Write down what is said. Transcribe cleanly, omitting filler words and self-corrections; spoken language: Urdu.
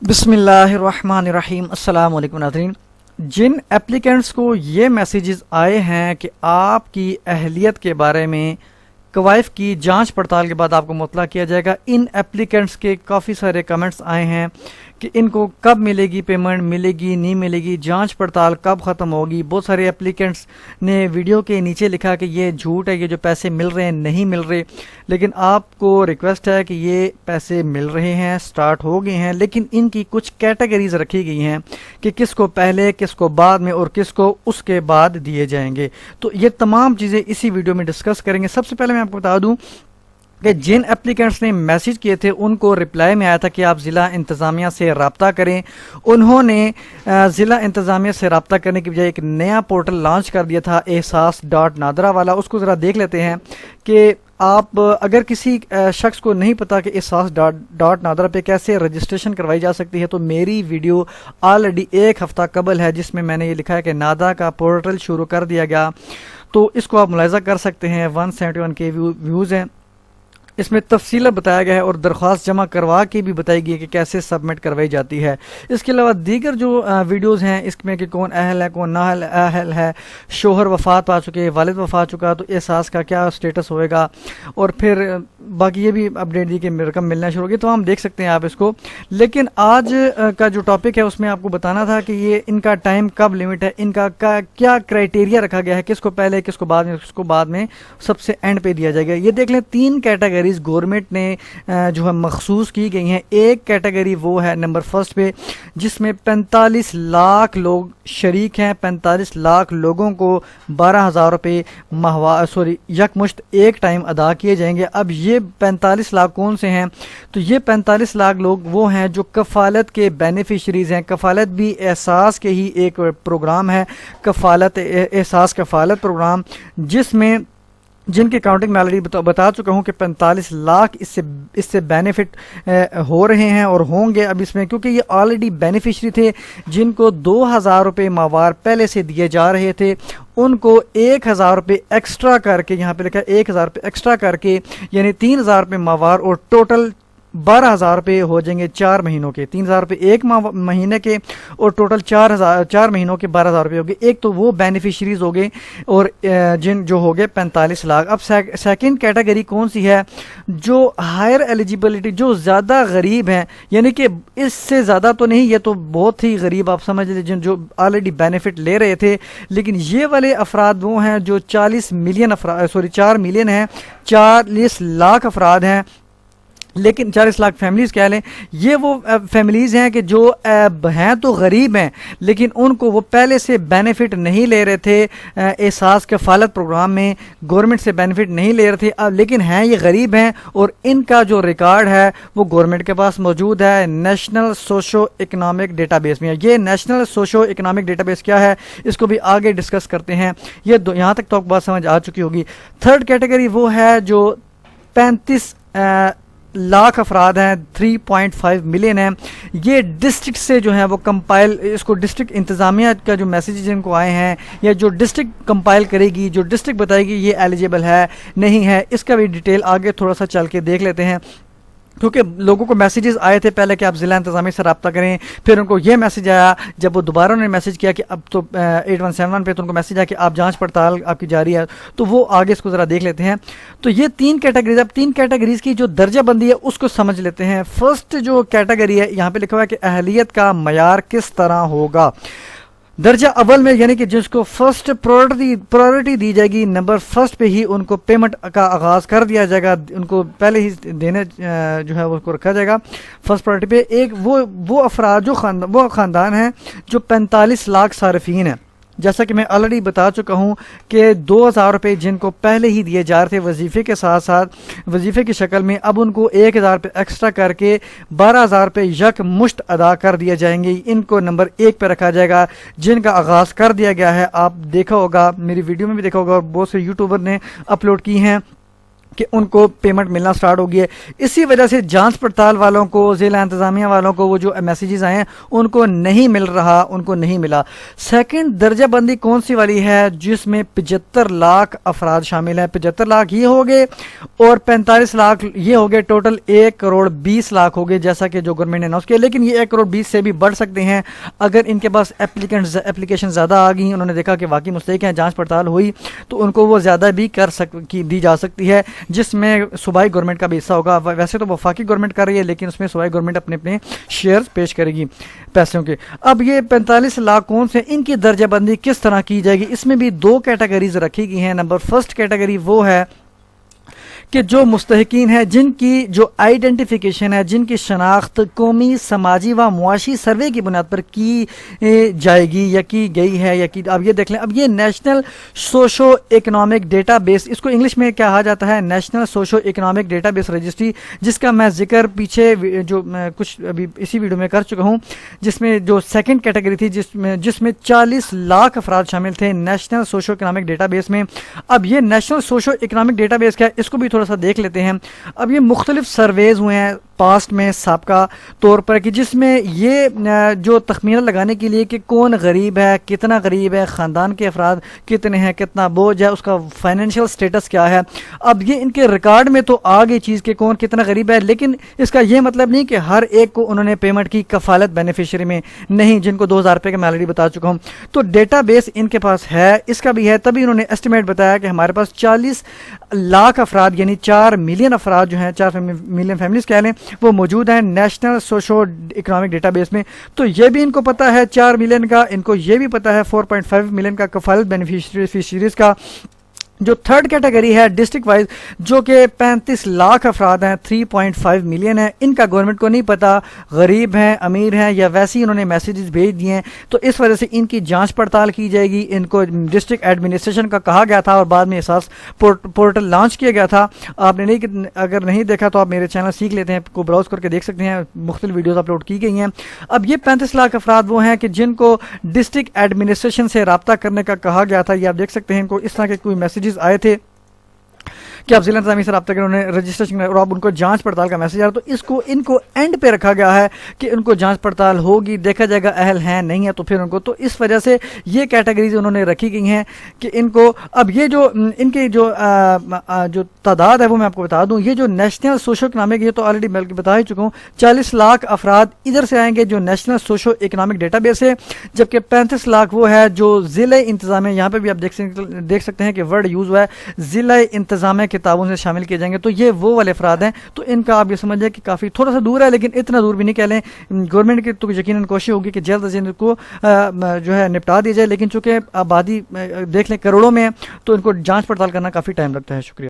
بسم اللہ الرحمن الرحیم۔ السلام علیکم ناظرین، جن اپلیکینٹس کو یہ میسیجز آئے ہیں کہ آپ کی اہلیت کے بارے میں کوائف کی جانچ پڑتال کے بعد آپ کو مطلع کیا جائے گا، ان اپلیکینٹس کے کافی سارے کمنٹس آئے ہیں کہ ان کو کب ملے گی پیمنٹ، ملے گی نہیں ملے گی، جانچ پڑتال کب ختم ہوگی۔ بہت سارے اپلیکینٹس نے ویڈیو کے نیچے لکھا کہ یہ جھوٹ ہے، یہ جو پیسے مل رہے ہیں نہیں مل رہے، لیکن آپ کو ریکویسٹ ہے کہ یہ پیسے مل رہے ہیں، سٹارٹ ہو گئے ہیں، لیکن ان کی کچھ کیٹیگریز رکھی گئی ہیں کہ کس کو پہلے، کس کو بعد میں اور کس کو اس کے بعد دیے جائیں گے۔ تو یہ تمام چیزیں اسی ویڈیو میں ڈسکس کریں گے۔ سب سے پہلے میں آپ کو بتا دوں کہ جن اپلیکینٹس نے میسیج کیے تھے ان کو رپلائی میں آیا تھا کہ آپ ضلع انتظامیہ سے رابطہ کریں۔ انہوں نے ضلع انتظامیہ سے رابطہ کرنے کی بجائے ایک نیا پورٹل لانچ کر دیا تھا، احساس.نادرا والا۔ اس کو ذرا دیکھ لیتے ہیں کہ آپ اگر کسی شخص کو نہیں پتا کہ احساس.نادرا پہ کیسے رجسٹریشن کروائی جا سکتی ہے، تو میری ویڈیو آلریڈی ایک ہفتہ قبل ہے جس میں میں نے یہ لکھا ہے کہ نادا کا پورٹل شروع کر دیا گیا، تو اس کو آپ ملاحظہ کر سکتے ہیں۔ 171K ویوز ہیں، اس میں تفصیل بتایا گیا ہے اور درخواست جمع کروا کے بھی بتائی گئی کہ کیسے سبمٹ کروائی جاتی ہے۔ اس کے علاوہ دیگر جو ویڈیوز ہیں اس میں کہ کون اہل ہے، کون نااہل ہے، شوہر وفات پا چکے، والد وفات چکا تو احساس کا کیا سٹیٹس ہوئے گا، اور پھر باقی یہ بھی اپڈیٹ دی کہ رقم ملنا شروع ہوگی، تو ہم دیکھ سکتے ہیں آپ اس کو۔ لیکن آج کا جو ٹاپک ہے اس میں آپ کو بتانا تھا کہ یہ ان کا ٹائم کب لیمٹ ہے، ان کا کیا کرائٹیریا رکھا گیا ہے، کس کو پہلے، کس کو بعد میں، کس کو بعد میں سب سے اینڈ پہ دیا جائے گا۔ یہ دیکھ لیں، 3 کیٹیگریز گورنمنٹ نے جو ہے مخصوص کی گئی ہیں۔ ایک کیٹیگری وہ ہے نمبر 1 پہ جس میں 45 لاکھ لوگ شریک ہیں، 45 لاکھ لوگوں کو 12,000 روپے یکمشت ایک ٹائم ادا کیے جائیں گے۔ اب یہ 45 لاکھ کون سے ہیں؟ تو یہ 45 لاکھ لوگ وہ ہیں جو کفالت کے بینیفیشریز ہیں۔ کفالت بھی احساس کے ہی ایک پروگرام ہے، کفالت احساس کفالت پروگرام، جس میں جن کے کاؤنٹنگ میں آلریڈی بتا چکا ہوں کہ 45 لاکھ اس سے بینیفٹ ہو رہے ہیں اور ہوں گے اب اس میں، کیونکہ یہ آلریڈی بینیفیشری تھے جن کو 2,000 روپے ماہوار پہلے سے دیے جا رہے تھے، ان کو 1,000 روپے ایکسٹرا کر کے، یہاں پہ لکھا ہے 1,000 روپے ایکسٹرا کر کے، یعنی 3,000 روپے ماہوار، اور ٹوٹل 12,000 روپے ہو جائیں گے 4 مہینوں کے، 3,000 روپے ایک مہینے کے، اور ٹوٹل 4 مہینوں کے 12,000 روپے ہو گئے۔ ایک تو وہ بینیفیشریز ہو گئے، اور جن جو ہو گئے 45 لاکھ۔ اب سیکنڈ کیٹیگری کون سی ہے؟ جو ہائر ایلیجیبلٹی، جو زیادہ غریب ہیں، یعنی کہ اس سے زیادہ تو نہیں، یہ تو بہت ہی غریب آپ سمجھ لیجیے، جو آلریڈی بینیفٹ لے رہے تھے، لیکن یہ والے افراد وہ ہیں جو 4 ملین ہیں، 40 لاکھ افراد ہیں، لیکن 40 لاکھ فیملیز کہہ لیں۔ یہ وہ فیملیز ہیں کہ جو ہیں تو غریب ہیں، لیکن ان کو وہ پہلے سے بینیفٹ نہیں لے رہے تھے احساس کفالت پروگرام میں، گورنمنٹ سے بینیفٹ نہیں لے رہے تھے، لیکن ہیں یہ غریب ہیں، اور ان کا جو ریکارڈ ہے وہ گورنمنٹ کے پاس موجود ہے national socio economic data base میں۔ یہ national socio economic data base کیا ہے اس کو بھی آگے ڈسکس کرتے ہیں، یہ یہاں تک تو آپ بات سمجھ آ چکی ہوگی۔ تھرڈ کیٹیگری وہ ہے جو 35 لاکھ افراد ہیں، 3.5 ملین ہیں۔ یہ ڈسٹرکٹ سے جو ہیں وہ کمپائل، اس کو ڈسٹرکٹ انتظامیہ کا جو میسیج جن کو آئے ہیں، یا جو ڈسٹرکٹ کمپائل کرے گی، جو ڈسٹرکٹ بتائے گی یہ ایلیجیبل ہے نہیں ہے، اس کا بھی ڈیٹیل آگے تھوڑا سا چل کے دیکھ لیتے ہیں، کیونکہ لوگوں کو میسیجز آئے تھے پہلے کہ آپ ضلع انتظامیہ سے رابطہ کریں، پھر ان کو یہ میسیج آیا جب وہ دوبارہ انہوں نے میسیج کیا کہ اب تو 8171 پہ تو ان کو میسیج آیا کہ آپ جانچ پڑتال آپ کی جاری ہے، تو وہ آگے اس کو ذرا دیکھ لیتے ہیں۔ تو یہ 3 کیٹیگریز، اب 3 کیٹیگریز کی جو درجہ بندی ہے اس کو سمجھ لیتے ہیں۔ فرسٹ جو کیٹیگری ہے، یہاں پہ لکھا ہوا ہے کہ اہلیت کا معیار کس طرح ہوگا۔ درجہ اول میں، یعنی کہ جس کو فرسٹ پرائرٹی دی جائے گی، نمبر 1 پہ ہی ان کو پیمنٹ کا آغاز کر دیا جائے گا، ان کو پہلے ہی دینے جو ہے وہ کو رکھا جائے گا فرسٹ پرائرٹی پہ۔ ایک وہ افراد جو وہ خاندان ہیں جو 45 لاکھ صارفین ہیں، جیسا کہ میں آلریڈی بتا چکا ہوں کہ 2,000 روپے جن کو پہلے ہی دیے جا رہے تھے وظیفے کے ساتھ ساتھ، وظیفے کی شکل میں، اب ان کو 1,000 روپے ایکسٹرا کر کے 12,000 روپے یک مشت ادا کر دیے جائیں گے۔ ان کو نمبر 1 پہ رکھا جائے گا، جن کا آغاز کر دیا گیا ہے۔ آپ دیکھا ہوگا، میری ویڈیو میں بھی دیکھا ہوگا، اور بہت سے یوٹیوبر نے اپلوڈ کی ہیں، کہ ان کو پیمنٹ ملنا سٹارٹ ہو گئی ہے. اسی وجہ سے جانچ پڑتال والوں کو، ضلع انتظامیہ والوں کو وہ جو میسیجز آئے ہیں ان کو نہیں مل رہا، ان کو نہیں ملا. سیکنڈ درجہ بندی کون سی والی ہے؟ جس میں 75 لاکھ افراد شامل ہیں. 75 لاکھ یہ ہو گئے اور 45 لاکھ یہ ہو گئے. ٹوٹل 1 کروڑ 20 لاکھ ہو گئے جیسا کہ جو گورنمنٹ نے اناؤنس کیا. لیکن یہ 1 کروڑ 20 سے بھی بڑھ سکتے ہیں اگر ان کے پاس اپلیکیشن زیادہ آ گئی، انہوں نے دیکھا کہ واقعی مستحق ہیں، جانچ پڑتال ہوئی تو ان کو وہ زیادہ بھی دی جا سکتی ہے، جس میں صوبائی گورنمنٹ کا بھی حصہ ہوگا. ویسے تو وفاقی گورنمنٹ کر رہی ہے لیکن اس میں صوبائی گورنمنٹ اپنے اپنے شیئرز پیش کرے گی پیسوں کے. اب یہ 45 لاکھ کون سے، ان کی درجہ بندی کس طرح کی جائے گی؟ اس میں بھی 2 کیٹیگریز رکھی گئی ہیں. نمبر فرسٹ کیٹیگری وہ ہے کہ جو مستحقین ہیں جن کی جو آئیڈینٹیفیکیشن ہے، جن کی شناخت قومی، سماجی و معاشی سروے کی بنیاد پر کی جائے گی یا کی گئی ہے یا کی. اب یہ دیکھ لیں، اب یہ national socio economic database, اس کو انگلش میں کیا کہا جاتا ہے؟ National socio economic database registry, جس کا میں ذکر پیچھے جو میں کچھ ابھی اسی ویڈیو میں کر چکا ہوں، جس میں جو سیکنڈ کیٹیگری تھی جس میں 40 لاکھ افراد شامل تھے national socio economic data base میں. اب یہ national socio economic data base کیا ہے، اس کو بھی تھوڑا سا دیکھ لیتے ہیں. اب یہ مختلف سرویز ہوئے ہیں پاسٹ میں سابقہ طور پر، کہ جس میں یہ جو تخمینہ لگانے کے لیے کہ کون غریب ہے، کتنا غریب ہے، خاندان کے افراد کتنے ہیں، کتنا بوجھ ہے، اس کا فائنینشیل سٹیٹس کیا ہے. اب یہ ان کے ریکارڈ میں تو آ گئی چیز کہ کون کتنا غریب ہے، لیکن اس کا یہ مطلب نہیں کہ ہر ایک کو انہوں نے پیمنٹ کی کفالت بینیفیشری میں نہیں، جن کو 2000 روپے کا میں آلریڈی بتا چکا ہوں. تو ڈیٹا بیس ان کے پاس ہے، اس کا بھی ہے. تبھی انہوں نے ایسٹیمیٹ بتایا کہ ہمارے پاس 40 لاکھ افراد یعنی 4 ملین افراد جو ہیں، 4 ملین فیملیز کہہ لیں، وہ موجود ہیں national socio economic data base میں. تو یہ بھی ان کو پتا ہے 4 ملین کا، ان کو یہ بھی پتا ہے 4.5 ملین کا کفالت بینیفیشریز کا. جو تھرڈ کیٹیگری ہے ڈسٹرکٹ وائز، جو کہ 35 لاکھ افراد ہیں، 3.5 ملین ہیں، ان کا گورنمنٹ کو نہیں پتا غریب ہیں، امیر ہیں، یا ویسے ہی انہوں نے میسیجز بھیج دیے ہیں. تو اس وجہ سے ان کی جانچ پڑتال کی جائے گی. ان کو ڈسٹرکٹ ایڈمنسٹریشن کا کہا گیا تھا اور بعد میں احساس پورٹل لانچ کیا گیا تھا. آپ نے اگر نہیں دیکھا تو آپ میرے چینل سیکھ لیتے ہیں کو براؤز کر کے دیکھ سکتے ہیں، مختلف ویڈیوز اپلوڈ کی گئی ہیں. اب یہ 35 لاکھ افراد وہ ہیں کہ جن کو ڈسٹرکٹ ایڈمنسٹریشن سے رابطہ کرنے کا کہا گیا تھا. یہ آپ دیکھ سکتے ہیں ان کو اس طرح کے کوئی میسیجز آئے تھے کہ آپ ضلع انتظامیہ سے رابطہ کریں، انہوں نے رجسٹریشن اور اب ان کو جانچ پڑتال کا میسج آ رہا. تو ان کو اینڈ پہ رکھا گیا ہے کہ ان کو جانچ پڑتال ہوگی، دیکھا جائے گا اہل ہیں نہیں ہے تو پھر ان کو. تو اس وجہ سے یہ کیٹیگریز انہوں نے رکھی گئی ہیں کہ ان کو. اب یہ جو ان کی جو تعداد ہے وہ میں آپ کو بتا دوں. یہ جو نیشنل سوشو اکنامک، یہ تو آلریڈی میں بتا ہی چکا ہوں، 40 لاکھ افراد ادھر سے آئیں گے جو national socio economic data base ہے، جبکہ 35 لاکھ وہ ہے جو ضلع انتظامیہ. یہاں پہ بھی آپ دیکھ سکتے ہیں کہ ورڈ یوز ہوا ہے، ضلع انتظامیہ کے تعاون سے شامل کیے جائیں گے. تو یہ وہ والے افراد ہیں. تو ان کا آپ یہ سمجھیں کہ کافی تھوڑا سا دور ہے، لیکن اتنا دور بھی نہیں کہہ لیں. گورنمنٹ کی تو یقیناً کوشش ہوگی کہ جلد از جلد کو جو ہے نپٹا دی جائے، لیکن چونکہ آبادی دیکھ لیں کروڑوں میں ہے تو ان کو جانچ پڑتال کرنا کافی ٹائم لگتا ہے. شکریہ.